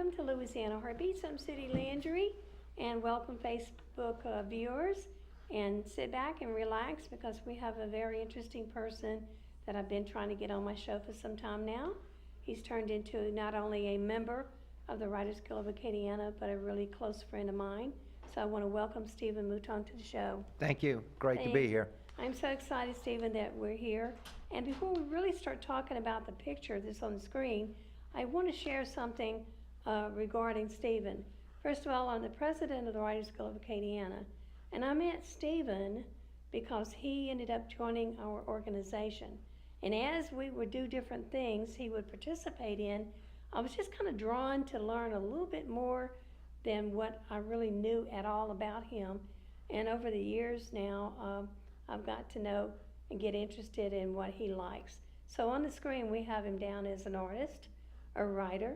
welcome to Louisiana Heartbeats. I'm City Landry, and welcome Facebook viewers. And sit back and relax because we have a very interesting person that I've been trying to get on my show for some time now. He's turned into not only a member of the Writers Guild of Acadiana, but a really close friend of mine. So I want to welcome Stephen Mouton to the show. Thank you. Great to be here. I'm so excited, Stephen, that we're here. And before we really start talking about the picture that's on the screen, I want to share something regarding Stephen. First of all, I'm the president of the Writers Guild of Acadiana, and I met Stephen because he ended up joining our organization. And as we would do different things he would participate in, I was just kind of drawn to learn a little bit more than what I really knew at all about him. And over the years now, I've got to know and get interested in what he likes. So on the screen, we have him down as an artist, a writer,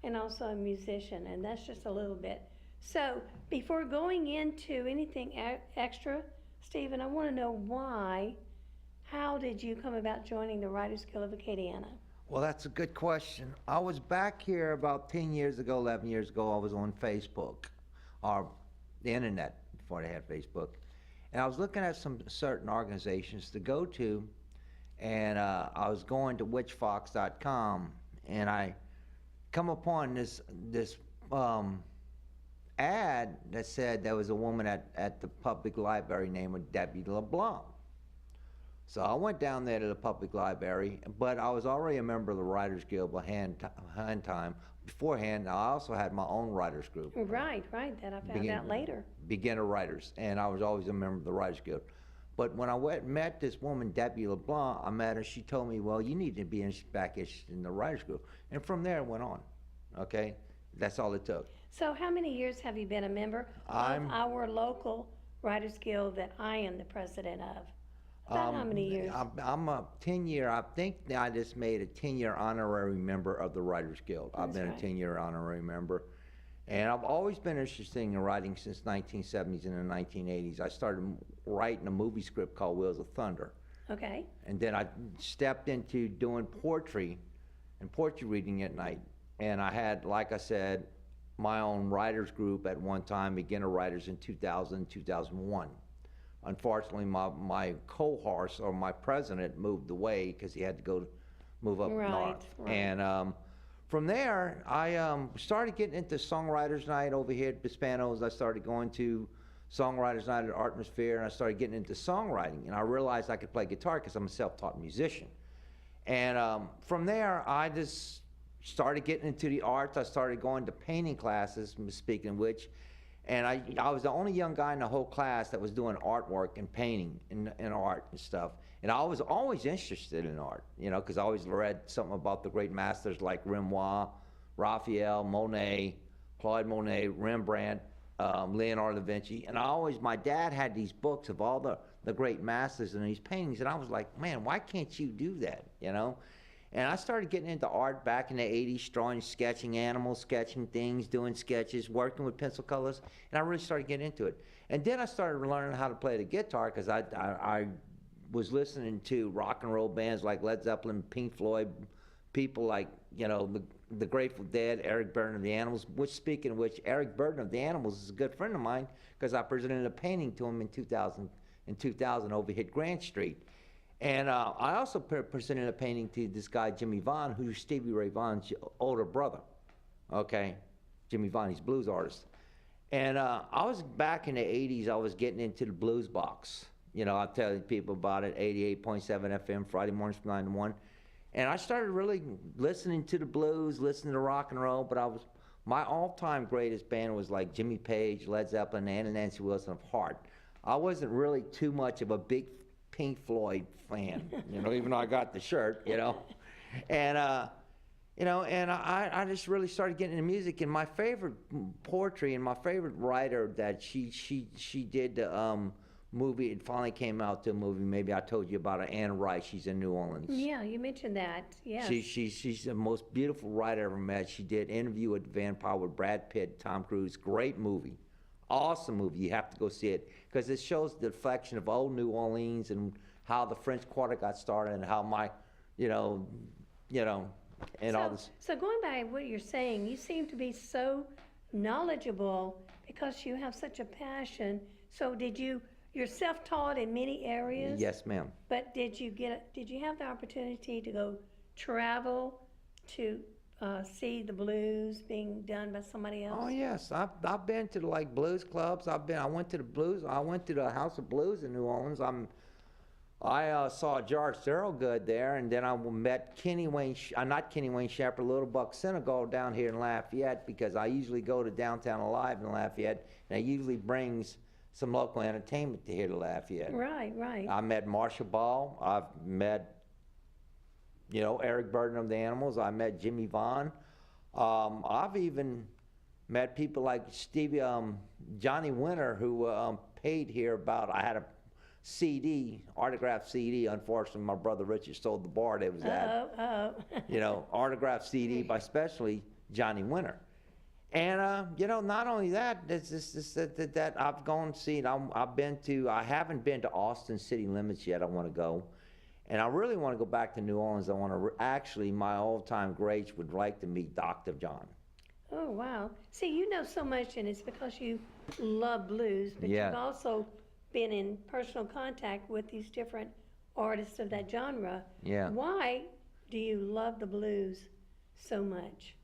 and also a musician, and that's just a little bit. So before going into anything extra, Stephen, I want to know how did you come about joining the Writers Guild of Acadiana? Well, that's a good question. I was back here about 10 years ago, 11 years ago. I was on Facebook, or the internet before they had Facebook. And I was looking at some certain organizations to go to, and I was going to witchfox.com, and I come upon this ad that said there was a woman at the public library named Debbie LeBlanc. So I went down there to the public library, but I was already a member of the Writers Guild beforehand. I also had my own writers group. Right, that I found out later. Beginner writers, and I was always a member of the Writers Guild. But when I met this woman, Debbie LeBlanc, I met her, she told me, well, you need to be back in the Writers Guild. And from there it went on, okay? That's all it took. So how many years have you been a member of our local Writers Guild that I am the president of? About how many years? I'm a 10-year, I think I just made a 10-year honorary member of the Writers Guild. I've been a 10-year honorary member. And I've always been interested in writing since 1970s and the 1980s. I started writing a movie script called Wheels of Thunder. Okay. And then I stepped into doing poetry and poetry reading at night. And I had, like I said, my own writers group at one time, beginner writers in 2000, 2001. Unfortunately, my cohorse or my president moved away because he had to move up north. Right. And from there, I started getting into Songwriters Night over here at Bispanos. I started going to Songwriters Night at Atmosphere, and I started getting into songwriting. And I realized I could play guitar because I'm a self-taught musician. And from there, I just started getting into the arts. I started going to painting classes, speaking of which. And I was the only young guy in the whole class that was doing artwork and painting and art and stuff. And I was always interested in art, you know, because I always read something about the great masters like Renoir, Raphael, Monet, Claude Monet, Rembrandt, Leonardo da Vinci. And my dad had these books of all the great masters and these paintings. And I was like, man, why can't you do that, you know? And I started getting into art back in the 80s, drawing, sketching animals, sketching things, doing sketches, working with pencil colors, and I really started getting into it. And then I started learning how to play the guitar because I was listening to rock and roll bands like Led Zeppelin, Pink Floyd, people like, you know, the Grateful Dead, Eric Burden of the Animals, which, speaking of which, Eric Burden of the Animals is a good friend of mine because I presented a painting to him in 2000 over here at Grant Street. And I also presented a painting to this guy, Jimmy Vaughn, who's Stevie Ray Vaughan's older brother, okay? Jimmy Vaughn, he's a blues artist. And I was back in the 80s, I was getting into the blues box. You know, I'll tell people about it, 88.7 FM, Friday mornings from 9 to 1. And I started really listening to the blues, listening to rock and roll, but my all-time greatest band was like Jimmy Page, Led Zeppelin, and Nancy Wilson of Heart. I wasn't really too much of a big Pink Floyd fan, you know, even though I got the shirt, you know. And, you know, and I just really started getting into music. And my favorite poetry and my favorite writer that she did the movie, it finally came out to a movie, maybe I told you about it, Anne Rice, she's in New Orleans. Yeah, you mentioned that, yes. She's the most beautiful writer I ever met. She did Interview with the Vampire with Brad Pitt, Tom Cruise, great movie. Awesome movie, you have to go see it, because it shows the reflection of old New Orleans and how the French Quarter got started and how my, and all this. So going by what you're saying, you seem to be so knowledgeable because you have such a passion. So you're self-taught in many areas? Yes, ma'am. But did you have the opportunity to go travel to see the blues being done by somebody else? Oh yes, I've been to like blues clubs. I went to the House of Blues in New Orleans. I saw George Thorogood there, and then I met not Kenny Wayne Shepherd, Little Buck Senegal down here in Lafayette, because I usually go to Downtown Alive in Lafayette, and it usually brings some local entertainment to here to Lafayette. Right, right. I met Marcia Ball. I've met, Eric Burden of the Animals. I met Jimmy Vaughn. I've even met people like Johnny Winter, who paid here about. I had a autographed CD. Unfortunately, my brother Richard stole the bar that was at. Autographed CD by especially Johnny Winter. And, not only that, it's just that I've gone and seen, I haven't been to Austin city limits yet. I want to go. And I really want to go back to New Orleans. I want to, actually, my all-time greats would like to meet Dr. John. Oh, wow. See, you know so much, and it's because you love blues, but Yeah. you've also been in personal contact with these different artists of that genre. Yeah. Why do you love the blues so much?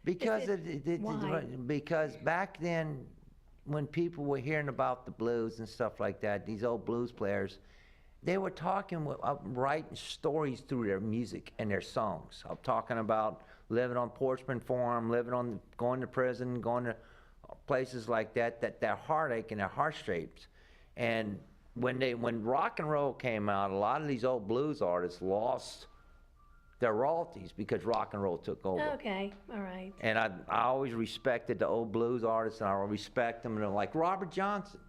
Because Why? because back then, when people were hearing about the blues and stuff like that, these old blues players, they were writing stories through their music and their songs. I'm talking about living on Portsmouth Farm, going to prison, going to places like that their heartache and their heartstrings. And when rock and roll came out, a lot of these old blues artists lost their royalties because rock and roll took over. Okay, all right. And I always respected the old blues artists, and I respect them. And they're like Robert Johnson,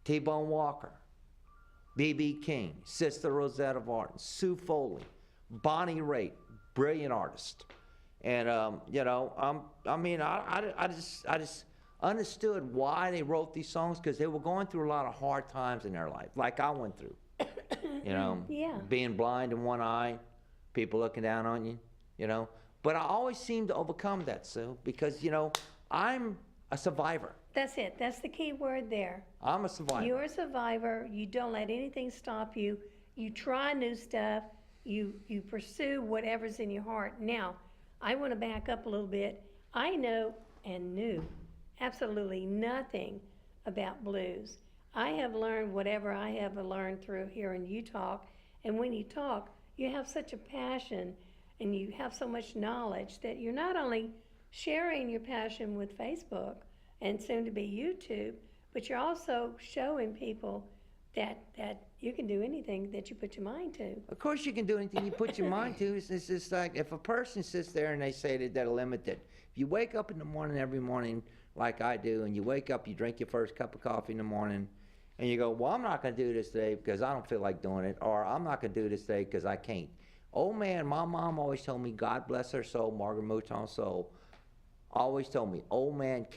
T-Bone Walker, B.B. King, Sister Rosetta Martin, Sue Foley, Bonnie Raitt, brilliant artist. And I just understood why they wrote these songs, because they were going through a lot of hard times in their life, like I went through. Yeah. Being blind in one eye, people looking down on you, But I always seem to overcome that, Sue, because, I'm a survivor. That's it. That's the key word there. I'm a survivor. You're a survivor. You don't let anything stop you. You try new stuff. You pursue whatever's in your heart. Now, I want to back up a little bit. I know and knew absolutely nothing about blues. I have learned whatever I have learned through hearing you talk. And when you talk, you have such a passion and you have so much knowledge that you're not only sharing your passion with Facebook and soon to be YouTube, but you're also showing people that you can do anything that you put your mind to. Of course you can do anything you put your mind to. It's just like if a person sits there and they say that they're limited. If you wake up in the morning every morning like I do, and you wake up, you drink your first cup of coffee in the morning, and you go, well, I'm not going to do this today because I don't feel like doing it, or I'm not going to do this today because I can't. Old man, my mom always told me, God bless her soul, Margaret Mouton's soul, always told me, old man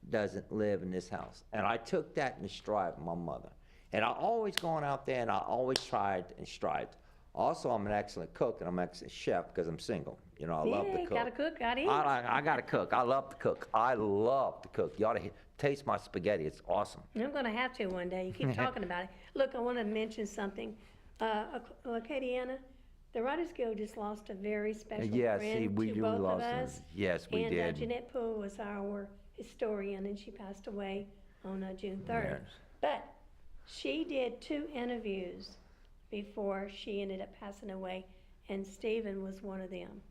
doesn't live in this house. And I took that in stride with my mother. And I always gone out there and I always tried and strived. Also, I'm an excellent cook and I'm an excellent chef because I'm single. I love to cook. Gotta cook, gotta eat. I gotta cook. I love to cook. I love to cook. You ought to taste my spaghetti. It's awesome. I'm gonna have to one day. You keep talking about it. Look, I want to mention something. Acadiana, the Writers Guild just lost a very special friend to both of us. Yes, we did. And Jeanette Poole was our historian, and she passed away on June 3rd. Yes. But she did 2 interviews before she ended up passing away, and Stephen was one of them.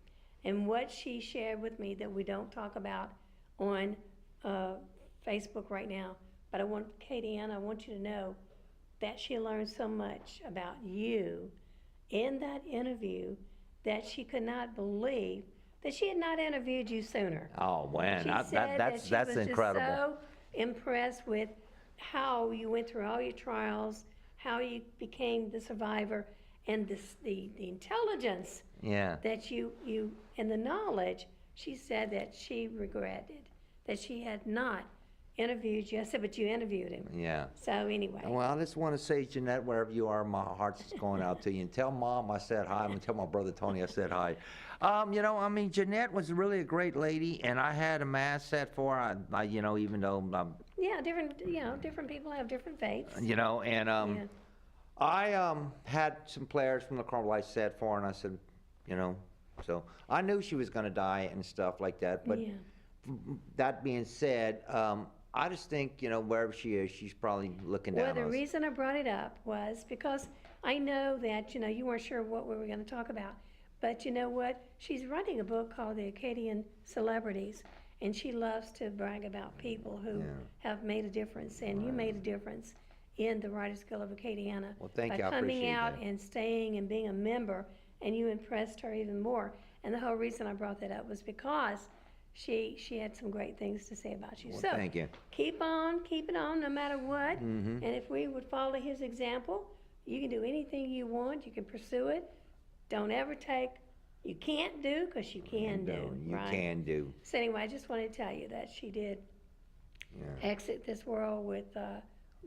And what she shared with me that we don't talk about on Facebook right now, but Katie Ann, I want you to know that she learned so much about you in that interview that she could not believe that she had not interviewed you sooner. Oh, man, She that's incredible. Just so impressed with how you went through all your trials, how you became the survivor, and the intelligence that you and the knowledge. She said that she regretted that she had not interviewed you. I said, but you interviewed him. Yeah. So anyway. Well, I just want to say, Jeanette, wherever you are, my heart's going out to you. And tell Mom I said hi. And tell my brother Tony I said hi. Jeanette was really a great lady, and I had a mass set for her. Even though Yeah, different people have different faiths. Yeah. I had some players from the Carmelites set for her, and I said, so I knew she was going to die and stuff like that. But Yeah. that being said, I just think, wherever she is, she's probably looking down Well, the on us. reason I brought it up was because I know that, you weren't sure what we were going to talk about. But you know what? She's writing a book called The Acadian Celebrities, and she loves to brag about people who have made a difference, and you made a difference in the Writers Guild of Acadiana. Well, thank you. I By coming appreciate out that. and staying and being a member, and you impressed her even more. And the whole reason I brought that up was because she had some great things to say about you. Well, So thank you. keep it on, no matter what. And if we would follow his example, you can do anything you want. You can pursue it. Don't ever take, you can't do, because you can do, You right? can do. So anyway, I just wanted to tell you that she did Yeah. exit this world with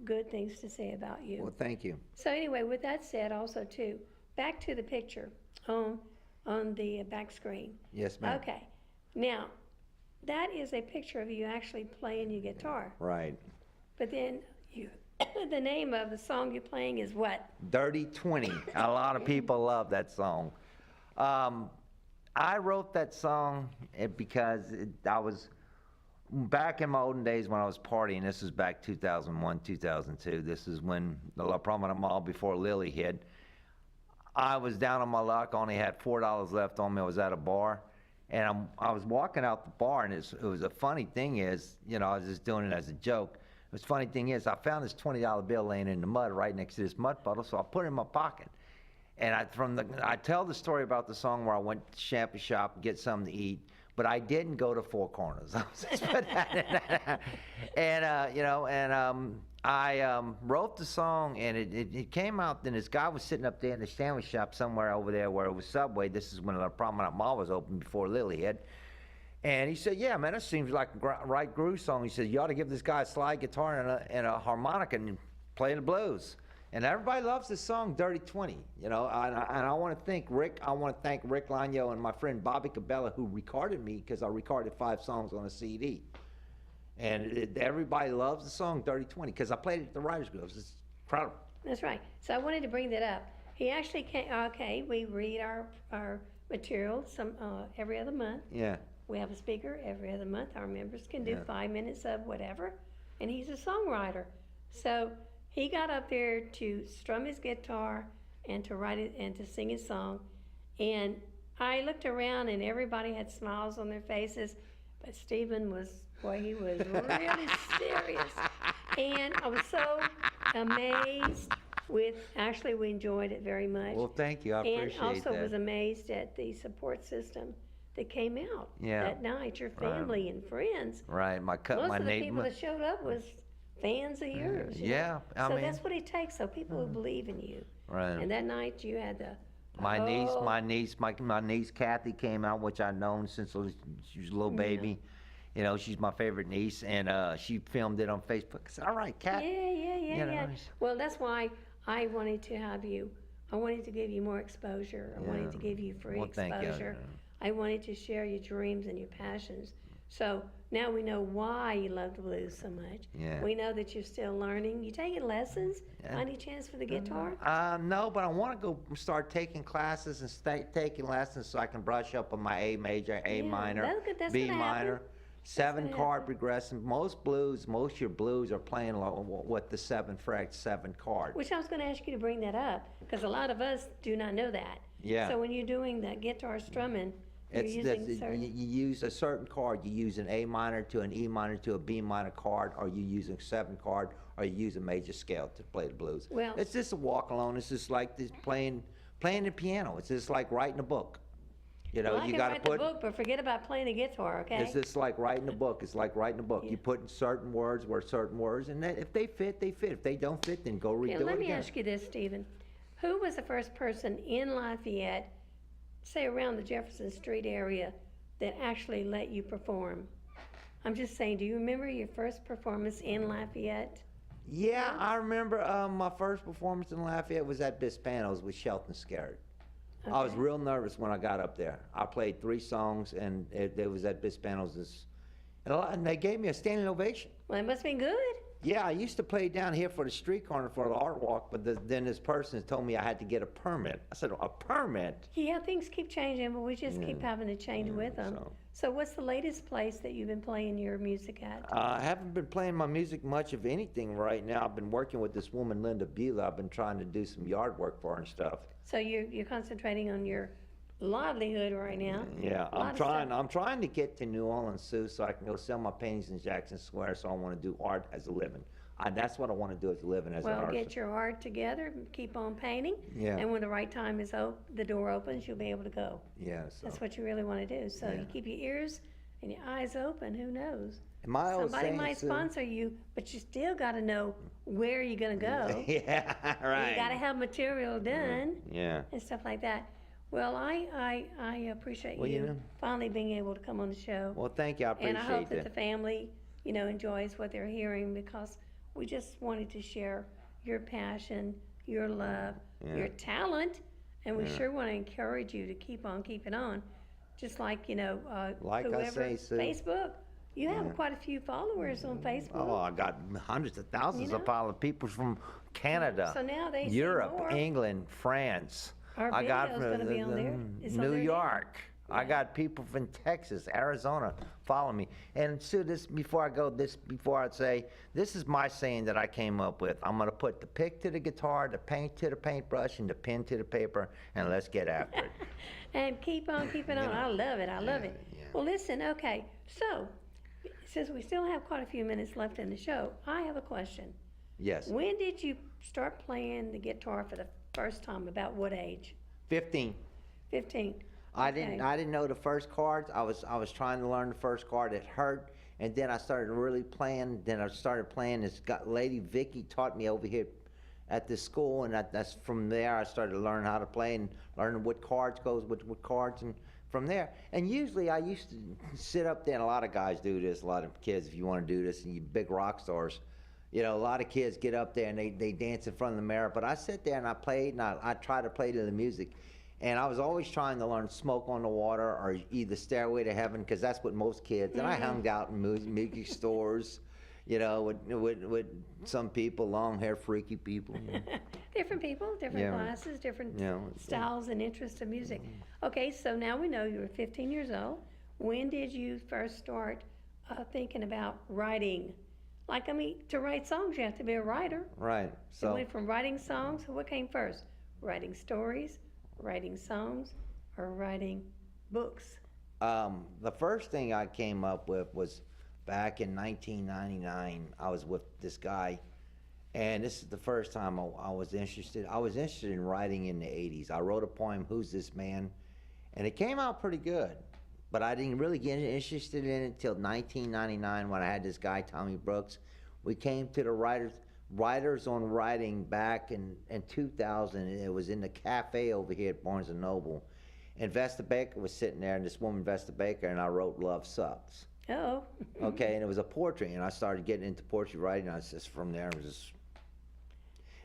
good things to say about you. Well, thank you. So anyway, with that said, also too, back to the picture on the back screen. Yes, ma'am. Okay, now that is a picture of you actually playing your guitar. Right. But then the name of the song you're playing is what? Dirty 20. A lot of people love that song. I wrote that song because I was back in my olden days when I was partying. This is back 2001, 2002. This is when the La Promenade Mall before Lily hit. I was down on my luck, only had $4 left on me. I was at a bar, and I was walking out the bar, and it was a funny thing is, I was just doing it as a joke. The funny thing is, I found this $20 bill laying in the mud right next to this mud puddle, so I put it in my pocket. And I tell the story about the song where I went to Shampoo Shop, get something to eat, but I didn't go to Four Corners. I wrote the song, and it came out, and this guy was sitting up there in the sandwich shop somewhere over there where it was Subway. This is when the Promenade Mall was open before Lily hit. And he said, yeah, man, that seems like a right groove song. He said, you ought to give this guy a slide guitar and a harmonica and play the blues. And everybody loves this song, Dirty 20, and I want to thank Rick Lanyo and my friend Bobby Cabela, who recorded me, because I recorded 5 songs on a CD. And everybody loves the song Dirty 20, because I played it at the Writers Guild. It's incredible. That's right. So I wanted to bring that up. He actually came, we read our material every other month. Yeah. We have a speaker every other month. Our members can do 5 minutes of whatever, and he's a songwriter. So he got up there to strum his guitar and to write it and to sing his song. And I looked around, and everybody had smiles on their faces, but Stephen he was really serious. And I was so amazed actually we enjoyed it very much. Well, thank you. I appreciate that. And also was amazed at the support system that came out that night, your family and friends. Right, Most of the people that showed up was fans of yours. Yeah, I mean, that's what it takes. So people who believe in you. Right. And that night you had my niece Kathy came out, which I've known since she was a little baby. She's my favorite niece, and she filmed it on Facebook. I said, all right, Kat. Yeah. Well, that's why I wanted to have you. I wanted to give you more exposure. I wanted to give you free exposure. I wanted to share your dreams and your passions. So now we know why you love the blues so much. Yeah. We know that you're still learning. You taking lessons? Any chance for the guitar? No, but I want to go start taking classes and taking lessons so I can brush up on my A major, A minor, B minor. 7-chord progression. Most of your blues are playing with the 7 chord. Which I was going to ask you to bring that up, because a lot of us do not know that. Yeah. So when you're doing the guitar strumming, you use a certain chord. You use an A minor to an E minor to a B minor chord, or you use a 7 chord, or you use a major scale to play the blues. Well, it's just a walk alone. It's just like playing the piano. It's just like writing a book. I can write the book, but forget about playing the guitar, okay? It's just like writing a book. It's like writing a book. Yeah. You put in certain words where certain words, and if they fit, they fit. If they don't fit, then go redo it again. Let me ask you this, Stephen. Who was the first person in Lafayette, say around the Jefferson Street area, that actually let you perform? I'm just saying, do you remember your first performance in Lafayette? Yeah, I remember my first performance in Lafayette was at Bispanos with Shelton Scarrett. I was Okay. real nervous when I got up there. I played 3 songs, and it was at Bispanos. And they gave me a standing ovation. Well, it must have been good. Yeah, I used to play down here for the street corner for the art walk, but then this person told me I had to get a permit. I said, a permit? Yeah, things keep changing, but we just keep having to change with them. So what's the latest place that you've been playing your music at? I haven't been playing my music much of anything right now. I've been working with this woman, Linda Bela. I've been trying to do some yard work for her and stuff. So you're concentrating on your livelihood right now. Yeah, A lot I'm of trying. stuff. I'm trying to get to New Orleans, Sue, so I can go sell my paintings in Jackson Square. So I want to do art as a living. That's what I want to do as a living as an Well, artist. get your art together, and keep on painting. Yeah. And when the right time is the door opens, you'll be able to go. Yeah. So. That's what you really want to do. So Yeah. you keep your ears and your eyes open. Who knows? My old Somebody saying, might Sue- sponsor you, but you still got to know where you're going to go. Yeah, right. You got to have material done Yeah. and stuff like that. Well, I appreciate Well, you know- finally being able to come on the show. Well, thank you. I appreciate And I hope that that. the family, enjoys what they're hearing, because we just wanted to share your passion, your love, Yeah. your talent, and we Yeah. sure want to encourage you to keep on keeping on. Just like, Like I whoever, say, Sue. Facebook, you have Yeah. quite a few followers on Facebook. Oh, I got hundreds of thousands You of know? followers. People from Canada, So now they see Europe, more. England, France. Our I got video's from gonna be on there. It's on New there now. York. I Yeah. got people from Texas, Arizona follow me. And Sue, before I say, this is my saying that I came up with. I'm gonna put the pick to the guitar, the paint to the paintbrush, and the pen to the paper, and let's get after it. And keep on keeping on. I love it. I love it. yeah. Well, listen, okay. So, since we still have quite a few minutes left in the show, I have a question. Yes, When did you start playing the guitar for the first time? About what age? 15. 15. I Okay. didn't know the first chords. I was trying to learn the first chord. It hurt, and then I started really playing. Then I started playing. Lady Vicky taught me over here at this school, and that's from there I started to learn how to play and learning what chords goes with what chords, and from there. And usually I used to sit up there, and a lot of guys do this. A lot of kids, if you want to do this, and you big rock stars. A lot of kids get up there and they dance in front of the mirror. But I sit there and I played, and I try to play to the music. And I was always trying to learn Smoke on the Water or either Stairway to Heaven, because that's what most kids. And I hung out in music stores, with some people, long hair, freaky people. Different people, different Yeah. classes, different Yeah. styles and interests of music. Okay, so now we know you were 15 years old. When did you first start thinking about writing? To write songs, you have to be a writer. Right. It So went from writing songs, what came first? Writing stories, writing songs, or writing books? the first thing I came up with was back in 1999. I was with this guy, and this is the first time I was interested. I was interested in writing in the 80s. I wrote a poem, Who's This Man? And it came out pretty good. But I didn't really get interested in it until 1999 when I had this guy, Tommy Brooks. We came to the Writers on Writing back in 2000. It was in the cafe over here at Barnes & Noble. And Vesta Baker was sitting there, and this woman, Vesta Baker, and I wrote Love Sucks. Oh. Okay, and it was a poetry, and I started getting into poetry writing. I was just from there, it was just...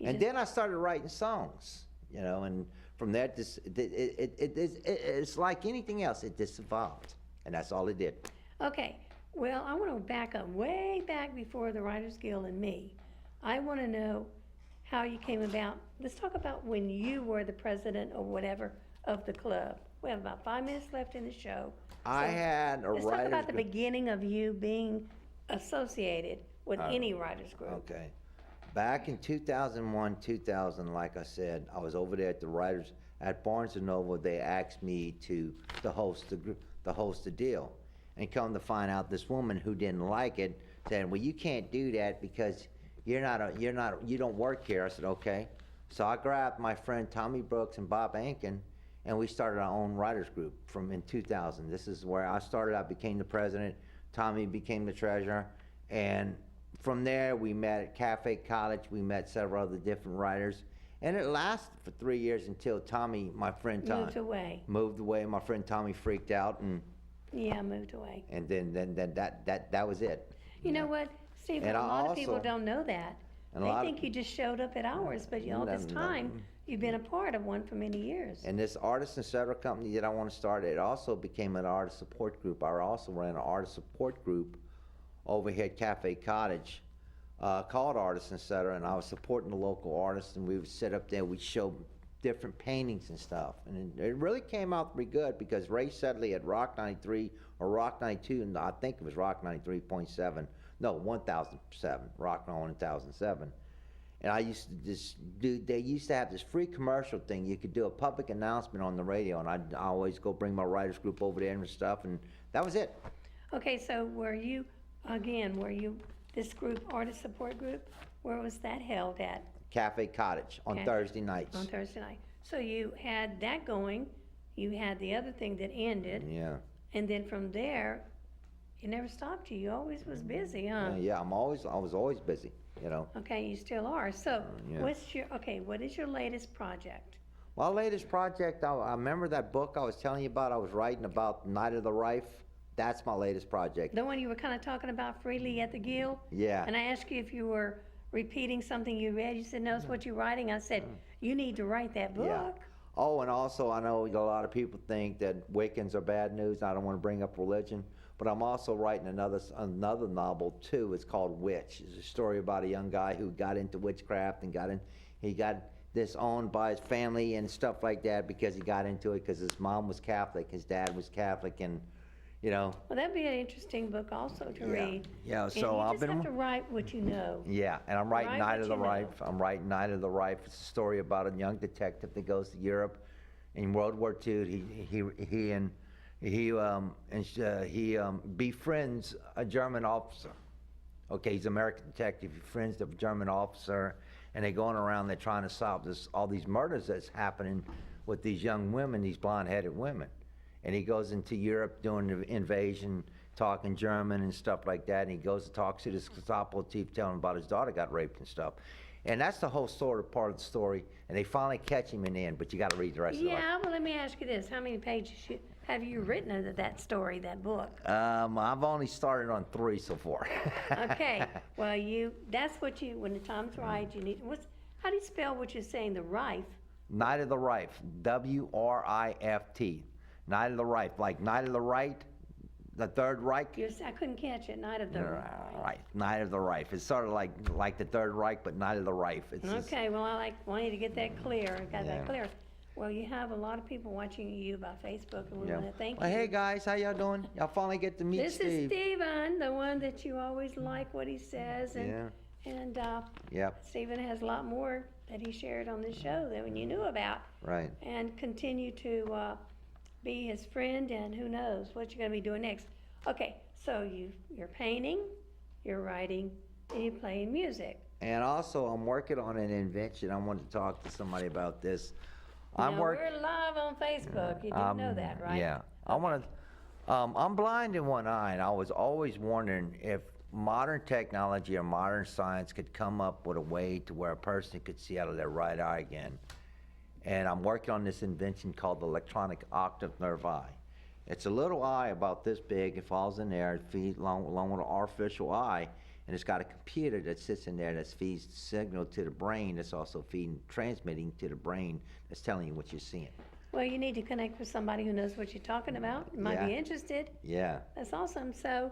And then I started writing songs, and from there, it's like anything else. It just evolved, and that's all it did. Okay, well, I want to back up way back before the Writers Guild and me. I want to know how you came about. Let's talk about when you were the president or whatever of the club. We have about 5 minutes left in the show. I had a Let's talk writer's about the group. beginning of you being associated with any writers group. Okay. Back in 2001, 2000, like I said, I was over there at the writers at Barnes & Noble. They asked me to host the group, to host the deal, and come to find out, this woman who didn't like it said, "Well, you can't do that because you don't work here." I said, "Okay." So I grabbed my friend Tommy Brooks and Bob Ankin, and we started our own writers group in 2000. This is where I started. I became the president. Tommy became the treasurer, and from there, we met at Cafe College. We met several other different writers. And it lasted for 3 years until Tommy, my friend Tommy, Moved away. moved away. My friend Tommy freaked out, and Yeah, moved away. And then that was it. You know what, Stephen, And a I lot of people also- don't know that. and a They lot of- think you just showed up at ours, but all this No, no. time, you've been a part of one for many years. And this artist and setter company that I want to start, it also became an artist support group. I also ran an artist support group over here at Cafe Cottage called Artist and Setter, and I was supporting the local artists, and we would sit up there, we'd show different paintings and stuff. And it really came out pretty good because Ray Sedley at Rock 93 or Rock 92, and I think it was Rock 93.7, no, 1007, Rock 1007. And I used to just do, they used to have this free commercial thing. You could do a public announcement on the radio, and I always go bring my writers group over there and stuff, and that was it. Okay, so were you this group, artist support group, where was that held at? Cafe Cottage on Okay. Thursday nights. On Thursday night. So you had that going, you had the other thing that ended, Yeah. and then from there, it never stopped you. You always was busy, huh? Yeah, I was always busy, you know. Okay, you still are. So yeah. what is your latest project? My latest project, I remember that book I was telling you about, I was writing about Night of the Rife. That's my latest project. The one you were kind of talking about freely at the Guild? Yeah. And I asked you if you were repeating something you read. You said, no, it's what you're writing. I said, you need to write that book. Yeah. Oh, and also I know a lot of people think that Wiccans are bad news. I don't want to bring up religion, but I'm also writing another novel too. It's called Witch. It's a story about a young guy who got into witchcraft and he got disowned by his family and stuff like that because he got into it because his mom was Catholic, his dad was Catholic, and you know. Well, that'd be an interesting book also to read. Yeah, And so you I've just been. have to write what you know. Yeah, and I'm writing Write Night what of the you know. Rife. I'm writing Night of the Rife. It's a story about a young detective that goes to Europe in World War II. He befriends a German officer. Okay, he's an American detective. He befriends the German officer, and they're going around. They're trying to solve all these murders that's happening with these young women, these blonde-headed women. And he goes into Europe doing the invasion, talking German and stuff like that. And he goes to talk to this Gestapo chief, telling him about his daughter got raped and stuff. And that's the whole sort of part of the story. And they finally catch him in the end, but you got to read the rest of it. Yeah, well, let me ask you this. How many pages have you written of that story, that book? I've only started on 3 so far. Okay, well, that's what when the time's right, you need, how do you spell what you're saying, the Rife? Night of the Rife, W-R-I-F-T. Night of the Rife, like Night of the Right, the Third Reich. I couldn't catch it, Night of the Right, Night of the Rife. It's sort of like the Third Reich, but Night of the Rife. It's just, Okay, well, I wanted to get that clear, got Yeah. that clear. Well, you have a lot of people watching you by Facebook, and we want to thank well, you. hey guys, how y'all doing? Y'all finally get to meet This is Steve. Stephen, the one that you always like what he says, and Yep, Stephen has a lot more that he shared on this show than you knew about, right. and continue to be his friend, and who knows what you're going to be doing next. Okay, so you're painting, you're writing, and you're playing music. And also, I'm working on an invention. I wanted to talk to somebody about this. Now, we're live on Facebook. You do know that, right? Yeah. I'm blind in one eye, and I was always wondering if modern technology or modern science could come up with a way to where a person could see out of their right eye again. And I'm working on this invention called the electronic octave nerve eye. It's a little eye about this big. It falls in there, it feeds along with an artificial eye, and it's got a computer that sits in there that feeds the signal to the brain. That's also transmitting to the brain. That's telling you what you're seeing. Well, you need to connect with somebody who knows what you're talking about. You might be interested. Yeah. That's awesome. So,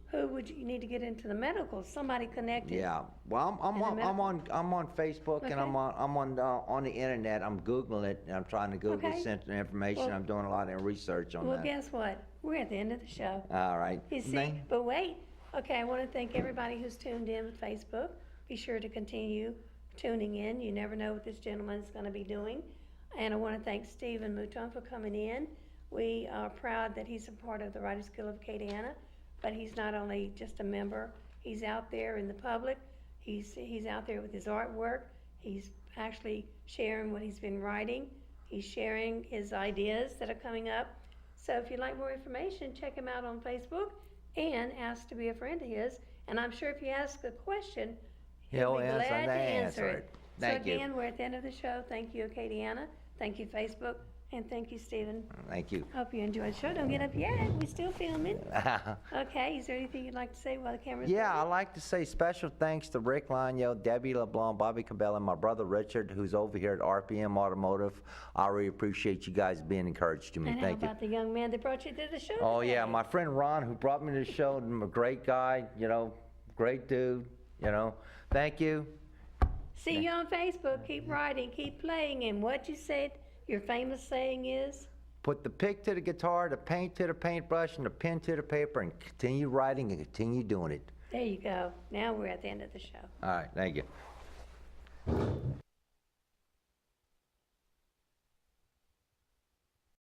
who would you need to get into the medical? Somebody connected. Yeah. Well, I'm on Facebook, and I'm on the internet. I'm Googling it, and I'm trying to Google center information. Well, I'm doing a lot of research on Well, that. guess what? We're at the end of the show. All right. You see, but wait. Okay, I want to thank everybody who's tuned in with Facebook. Be sure to continue tuning in. You never know what this gentleman is going to be doing. And I want to thank Stephen Mouton for coming in. We are proud that he's a part of the Writers Guild of Acadiana, but he's not only just a member, he's out there in the public. He's out there with his artwork. He's actually sharing what he's been writing. He's sharing his ideas that are coming up. So if you'd like more information, check him out on Facebook and ask to be a friend of his. And I'm sure if you ask a question, he'll be glad to answer it. Thank so you. again, we're at the end of the show. Thank you, Acadiana. Thank you, Facebook. And thank you, Stephen. Thank you. Hope you enjoyed the show. Don't get up yet. We're still filming. Okay, is there anything you'd like to say while the camera's Yeah, I'd rolling? like to say special thanks to Rick Lanyo, Debbie LeBlanc, Bobby Cabell, and my brother Richard, who's over here at RPM Automotive. I really appreciate you guys being encouraged to me. And how Thank you. about the young man that brought you to the show Oh, yeah, today? my friend Ron, who brought me to the show, a great guy, you know, great dude, you know. Thank you. See you on Facebook. Keep writing, keep playing. And what you said, your famous saying is? Put the pick to the guitar, the paint to the paintbrush, and the pen to the paper, and continue writing and continue doing it. There you go. Now we're at the end of the show. All right, thank you.